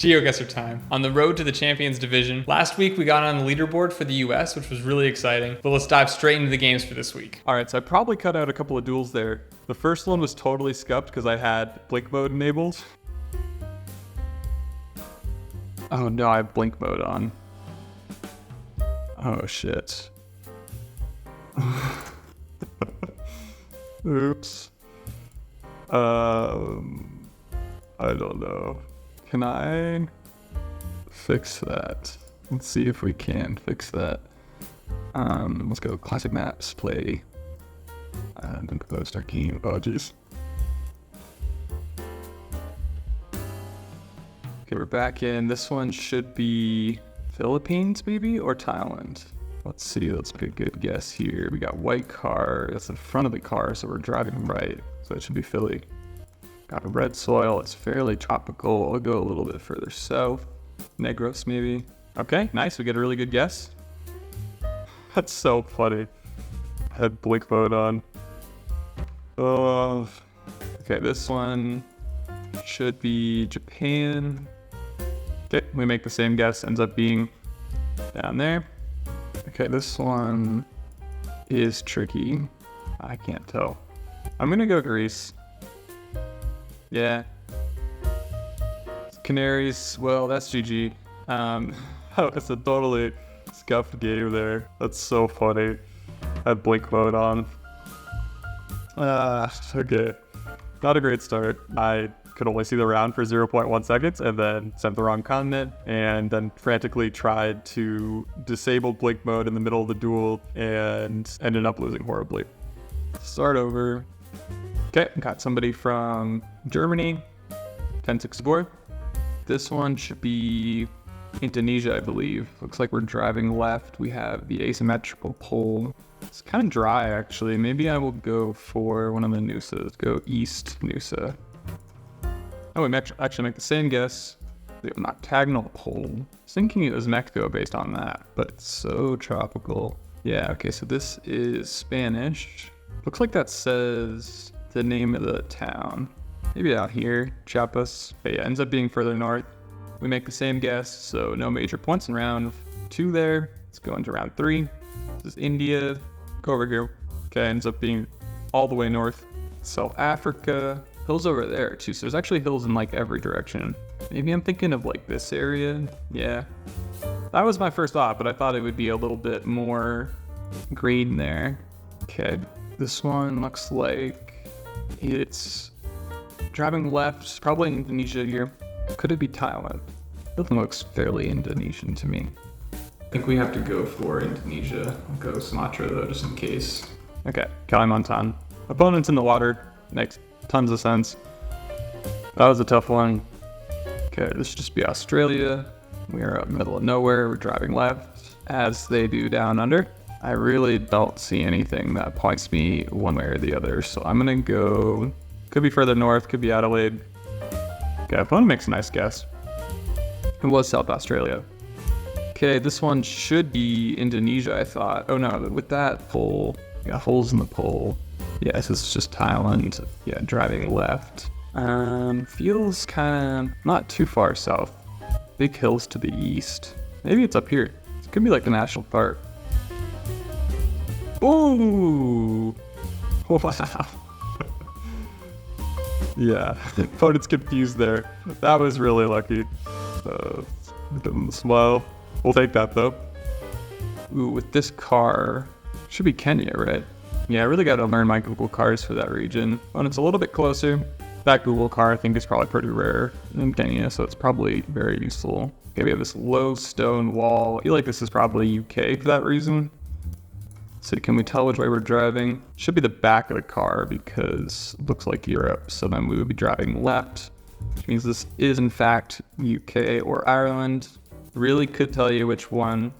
GeoGuessr time. On the road to the Champions Division, last week we got on the leaderboard for the US, which was really exciting, but let's dive straight into the games for this week. All right, so I probably cut out a couple of duels there. The first one was totally scuffed because I had blink mode enabled. Oh no, I have blink mode on. Oh shit. Oops. I don't know. Can I fix that? Let's see if we can fix that. Let's go classic maps, play, and then propose start game. Oh jeez. Okay, we're back in. This one should be Philippines maybe, or Thailand. Let's see, let's make a good guess here. We got white car, that's in front of the car, so we're driving right. So it should be Philly. Got a red soil, it's fairly tropical. I'll go a little bit further south. Negros maybe. Okay, nice, we get a really good guess. That's so funny. I had blink mode on. Oh, okay, this one should be Japan. Okay, we make the same guess, ends up being down there. Okay, this one is tricky. I can't tell. I'm gonna go Greece. Yeah. Canaries, well, that's GG. It's a totally scuffed game there. That's so funny. I had blink mode on. Okay. Not a great start. I could only see the round for 0.1 seconds and then sent the wrong continent and then frantically tried to disable blink mode in the middle of the duel and ended up losing horribly. Start over. Okay, got somebody from Germany, 1064. This one should be Indonesia, I believe. Looks like we're driving left. We have the asymmetrical pole. It's kind of dry, actually. Maybe I will go for one of the Nusas. Go east Nusa. Oh, we actually make the same guess. The noctagonal pole. I was thinking it was Mexico based on that, but it's so tropical. Yeah, okay, so this is Spanish. Looks like that says the name of the town. Maybe out here, Chiapas. But yeah, ends up being further north. We make the same guess, so no major points in round 2 there. Let's go into round 3. This is India. Go over here. Okay, ends up being all the way north. South Africa. Hills over there too, so there's actually hills in like every direction. Maybe I'm thinking of like this area. Yeah. That was my first thought, but I thought it would be a little bit more green there. Okay, this one looks like it's driving left, probably Indonesia here. Could it be Thailand? It looks fairly Indonesian to me. I think we have to go for Indonesia. I'll go Sumatra though, just in case. Okay, Kalimantan. Opponents in the water. Makes tons of sense. That was a tough one. Okay, this should just be Australia. We are out in the middle of nowhere. We're driving left, as they do down under. I really don't see anything that points me one way or the other, so I'm gonna go, could be further north, could be Adelaide. Okay, opponent makes a nice guess. It was South Australia. Okay, this one should be Indonesia, I thought. Oh no, with that pole, we got holes in the pole. Yes, this is just Thailand. Yeah, driving left. Feels kind of not too far south. Big hills to the east. Maybe it's up here. It could be like the national park. Ooh! Wow. Yeah, opponent's confused there. That was really lucky. Give them a smile. We'll take that though. Ooh, with this car, should be Kenya, right? Yeah, I really got to learn my Google cars for that region. And it's a little bit closer. That Google car I think is probably pretty rare in Kenya, so it's probably very useful. Okay, we have this low stone wall. I feel like this is probably UK for that reason. So can we tell which way we're driving? Should be the back of the car because it looks like Europe. So then we would be driving left, which means this is in fact UK or Ireland. Really could tell you which one.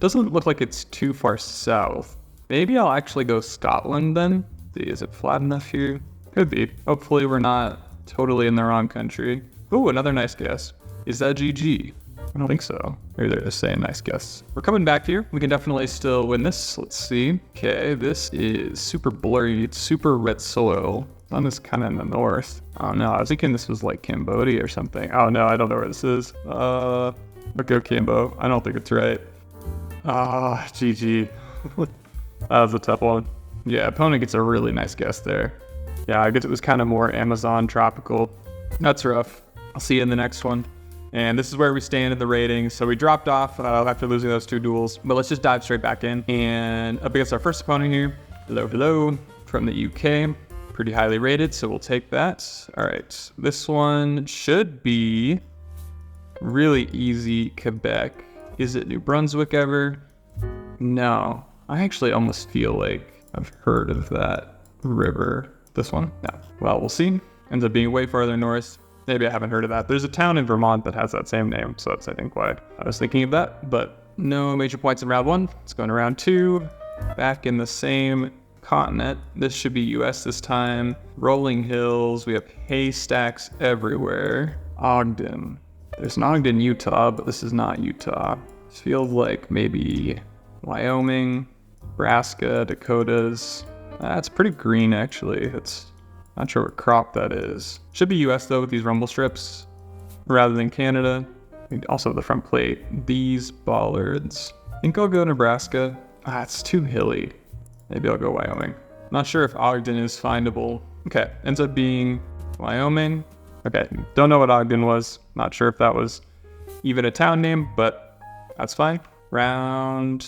Doesn't look like it's too far south. Maybe I'll actually go Scotland then. See, is it flat enough here? Could be. Hopefully we're not totally in the wrong country. Ooh, another nice guess. Is that GG? I don't think so. Maybe they're just saying nice guess. We're coming back here. We can definitely still win this. Let's see. Okay, this is super blurry. It's super red soil. Sun is kind of in the north. Oh no, I was thinking this was like Cambodia or something. Oh no, I don't know where this is. I'll go Cambo. I don't think it's right. GG. That was a tough one. Yeah, opponent gets a really nice guess there. Yeah, I guess it was kind of more Amazon tropical. That's rough. I'll see you in the next one. And this is where we stand in the ratings. So we dropped off after losing those 2 duels, but let's just dive straight back in. And up against our first opponent here, hello, from the UK, pretty highly rated, so we'll take that. All right, this one should be really easy. Quebec. Is it New Brunswick ever? No, I actually almost feel like I've heard of that river. This one? No. Well, we'll see. Ends up being way farther north. Maybe I haven't heard of that. There's a town in Vermont that has that same name, so that's I think why I was thinking of that. But no major points in round 1. Let's go into round 2. Back in the same continent. This should be US this time. Rolling hills. We have haystacks everywhere. Ogden. There's an Ogden, Utah, but this is not Utah. This feels like maybe Wyoming, Nebraska, Dakotas. That's pretty green, actually. It's not sure what crop that is. Should be US, though, with these rumble strips, rather than Canada. Also, the front plate. These bollards. I think I'll go Nebraska. It's too hilly. Maybe I'll go Wyoming. Not sure if Ogden is findable. Okay, ends up being Wyoming. Okay, don't know what Ogden was. Not sure if that was even a town name, but that's fine. Round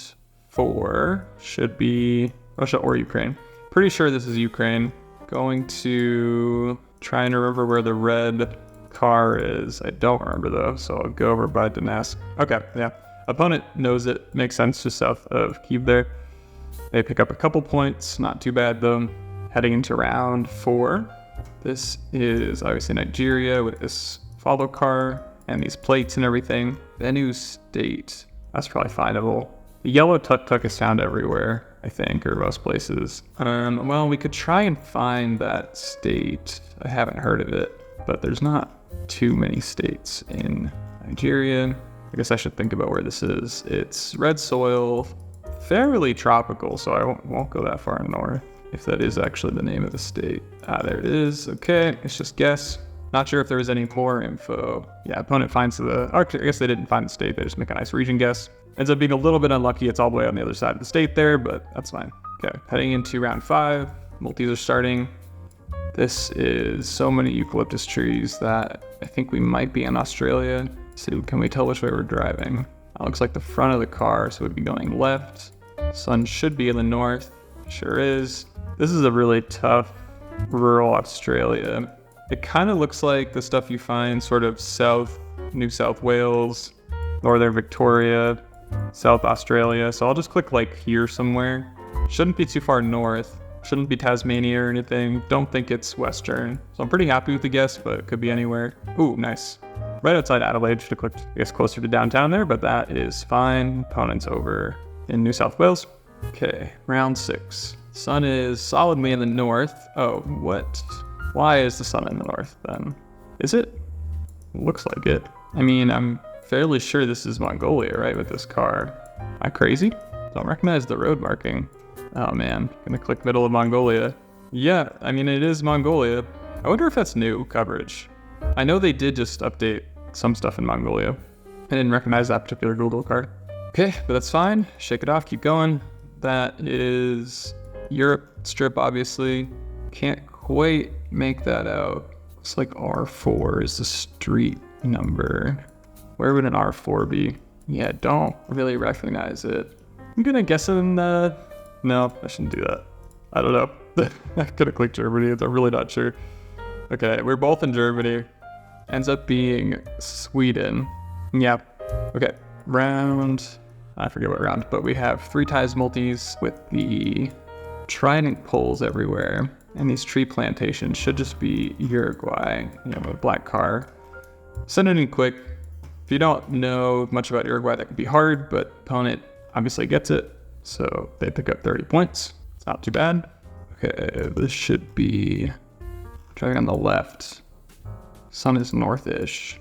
4 should be Russia or Ukraine. Pretty sure this is Ukraine. Going to try and remember where the red car is. I don't remember though, so I'll go over by Donetsk. Okay, yeah. Opponent knows it. Makes sense, just south of Kyiv there. They pick up a couple points. Not too bad though. Heading into round 4. This is obviously Nigeria with this follow car and these plates and everything. Benue State. That's probably findable. The yellow tuk-tuk is found everywhere, I think, or most places. Well, we could try and find that state. I haven't heard of it, but there's not too many states in Nigeria. I guess I should think about where this is. It's red soil, fairly tropical, so I won't go that far north, if that is actually the name of the state. There it is. Okay, let's just guess. Not sure if there was any more info. Yeah, opponent finds I guess they didn't find the state. They just make a nice region guess. Ends up being a little bit unlucky. It's all the way on the other side of the state there, but that's fine. Okay, heading into round 5. Multis are starting. This is so many eucalyptus trees that I think we might be in Australia. So can we tell which way we're driving? That looks like the front of the car, so we'd be going left. Sun should be in the north. Sure is. This is a really tough rural Australia. It kind of looks like the stuff you find sort of New South Wales, Northern Victoria, South Australia. So I'll just click like here somewhere. Shouldn't be too far north. Shouldn't be Tasmania or anything. Don't think it's Western. So I'm pretty happy with the guess, but it could be anywhere. Ooh, nice. Right outside Adelaide. Should have clicked, I guess, closer to downtown there, but that is fine. Opponent's over in New South Wales. Okay, round 6. Sun is solidly in the north. Oh, what? Why is the sun in the north then? Is it? Looks like it. I mean, I'm fairly sure this is Mongolia, right, with this car. Am I crazy? Don't recognize the road marking. Oh man, gonna click middle of Mongolia. Yeah, I mean, it is Mongolia. I wonder if that's new coverage. I know they did just update some stuff in Mongolia. I didn't recognize that particular Google card. Okay, but that's fine. Shake it off, keep going. That is Europe strip, obviously. Can't quite make that out. Looks like R4 is the street number. Where would an R4 be? Yeah, don't really recognize it. I'm gonna guess in no, I shouldn't do that. I don't know. I could have clicked Germany. I'm really not sure. Okay, we're both in Germany. Ends up being Sweden. Yeah. Okay, I forget what round, but we have 3 ties multis with the trident poles everywhere. And these tree plantations should just be Uruguay, a black car. Send it in quick. If you don't know much about Uruguay, that could be hard, but opponent obviously gets it. So they pick up 30 points. It's not too bad. Okay, this should be driving on the left. Sun is northish.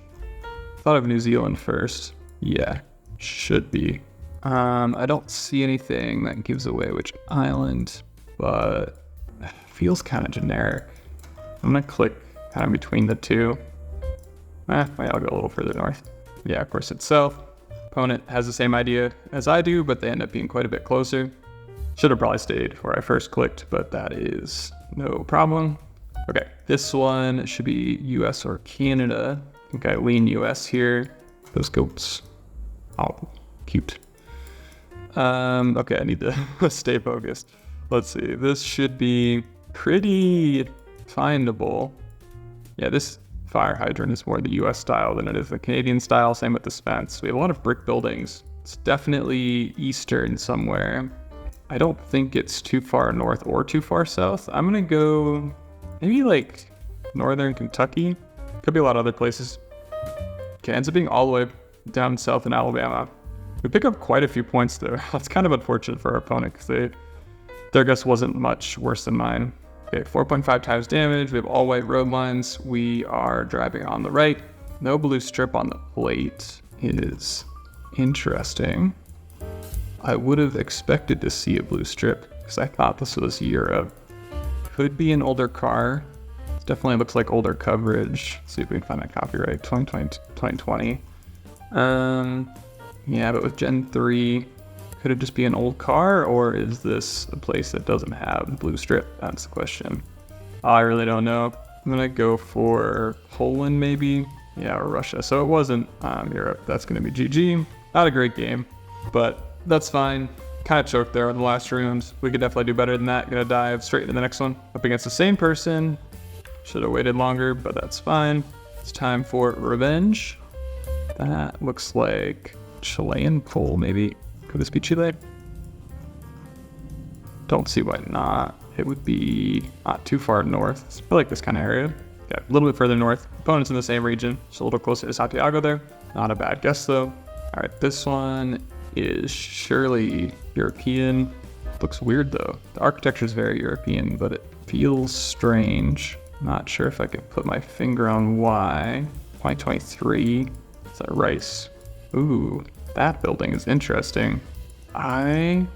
Thought of New Zealand first. Yeah, should be. I don't see anything that gives away which island, but feels kind of generic. I'm gonna click kind of between the two. I'll go a little further north. Yeah, of course it's south. Opponent has the same idea as I do, but they end up being quite a bit closer. Should have probably stayed where I first clicked, but that is no problem. Okay, this one should be US or Canada. I think I lean US here. Those goats. Oh, cute. Okay, I need to stay focused. Let's see, this should be pretty findable. Yeah, this fire hydrant is more the US style than it is the Canadian style. Same with this fence. We have a lot of brick buildings. It's definitely eastern somewhere. I don't think it's too far north or too far south. I'm gonna go maybe like northern Kentucky. Could be a lot of other places. Okay, ends up being all the way down south in Alabama. We pick up quite a few points there. That's kind of unfortunate for our opponent because their guess wasn't much worse than mine. Okay, 4.5 times damage. We have all white road lines. We are driving on the right. No blue strip on the plate is interesting. I would have expected to see a blue strip because I thought this was Europe. Could be an older car. It definitely looks like older coverage. Let's see if we can find that copyright. 2020. Yeah, but with Gen 3, could it just be an old car, or is this a place that doesn't have the blue strip? That's the question. I really don't know. I'm gonna go for Poland maybe. Yeah, or Russia. So it wasn't Europe. That's gonna be GG. Not a great game, but that's fine. Kind of choked there in the last rooms. We could definitely do better than that. Gonna dive straight into the next one. Up against the same person. Should have waited longer, but that's fine. It's time for revenge. That looks like Chilean pole, maybe. Could this be Chile? Don't see why not. It would be not too far north. It's probably like this kind of area. Yeah, a little bit further north. Opponent's in the same region. Just a little closer to Santiago there. Not a bad guess though. All right, this one is surely European. Looks weird though. The architecture is very European, but it feels strange. Not sure if I can put my finger on why. 2023. Is that rice? Ooh, that building is interesting. I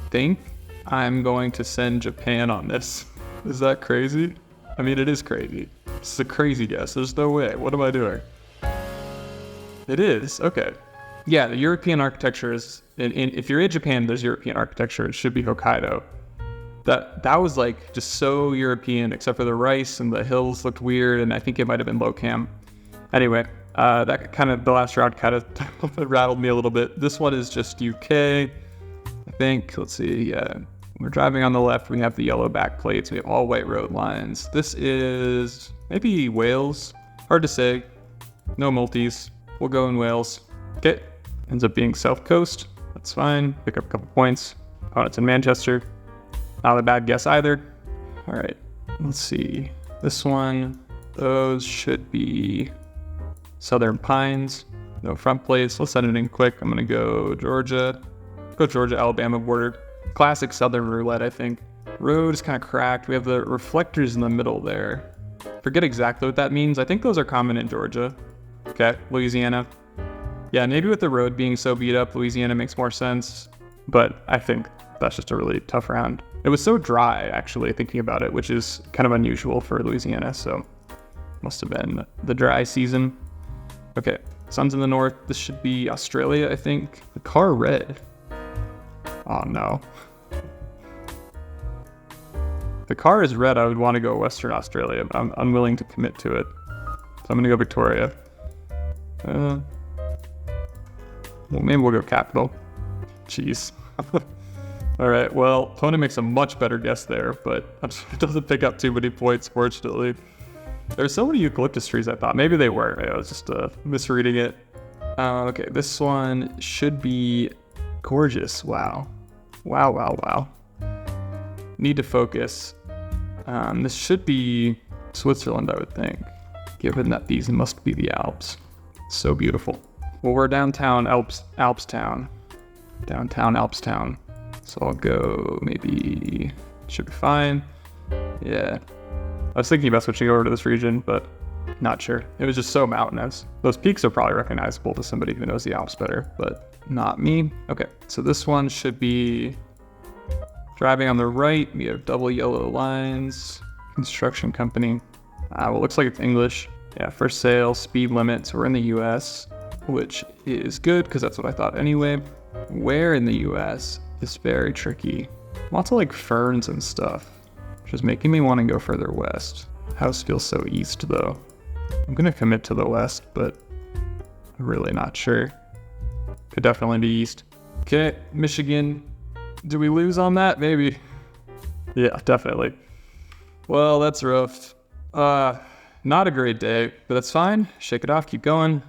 think I'm going to send Japan on this. Is that crazy? I mean, it is crazy. It's a crazy guess. There's no way. What am I doing? It is. Okay. Yeah, the European architecture is... if you're in Japan, there's European architecture. It should be Hokkaido. That was like just so European, except for the rice and the hills looked weird, and I think it might have been low cam. Anyway, that kind of, the last round kind of rattled me a little bit. This one is just UK, I think. Let's see, yeah. We're driving on the left, we have the yellow back plates, we have all white road lines. This is maybe Wales, hard to say. No multis, we'll go in Wales. Okay, ends up being South Coast, that's fine. Pick up a couple points. Opponent's in Manchester, not a bad guess either. All right, let's see. This one, those should be Southern Pines, no front plates. Let's send it in quick. I'm gonna go Georgia, Alabama border. Classic Southern roulette, I think. Road is kind of cracked. We have the reflectors in the middle there. Forget exactly what that means. I think those are common in Georgia. Okay, Louisiana. Yeah, maybe with the road being so beat up, Louisiana makes more sense. But I think that's just a really tough round. It was so dry, actually, thinking about it, which is kind of unusual for Louisiana. So must have been the dry season. Okay, sun's in the north. This should be Australia, I think. The car red. Oh no. The car is red. I would want to go Western Australia, but I'm unwilling to commit to it. So I'm gonna go Victoria. Well, maybe we'll go capital. Jeez. All right, well, opponent makes a much better guess there, but it doesn't pick up too many points, fortunately. There's so many eucalyptus trees, I thought. Maybe they were. Maybe I was just misreading it. Okay, this one should be gorgeous. Wow. Wow, wow, wow. Need to focus. This should be Switzerland, I would think, given that these must be the Alps. So beautiful. Well, we're downtown Alpstown. Downtown Alpstown. So I'll go maybe, should be fine. Yeah. I was thinking about switching over to this region, but not sure. It was just so mountainous. Those peaks are probably recognizable to somebody who knows the Alps better, but not me. Okay, so this one should be driving on the right. We have double yellow lines, construction company. Well, looks like it's English. Yeah, for sale, speed limit. So we're in the US, which is good because that's what I thought anyway. Where in the US is very tricky. Lots of like ferns and stuff, which is making me want to go further west. House feels so east though. I'm gonna commit to the west, but I'm really not sure. Could definitely be east. Okay, Michigan. Do we lose on that? Maybe. Yeah, definitely. Well, that's rough. Not a great day, but that's fine. Shake it off, keep going.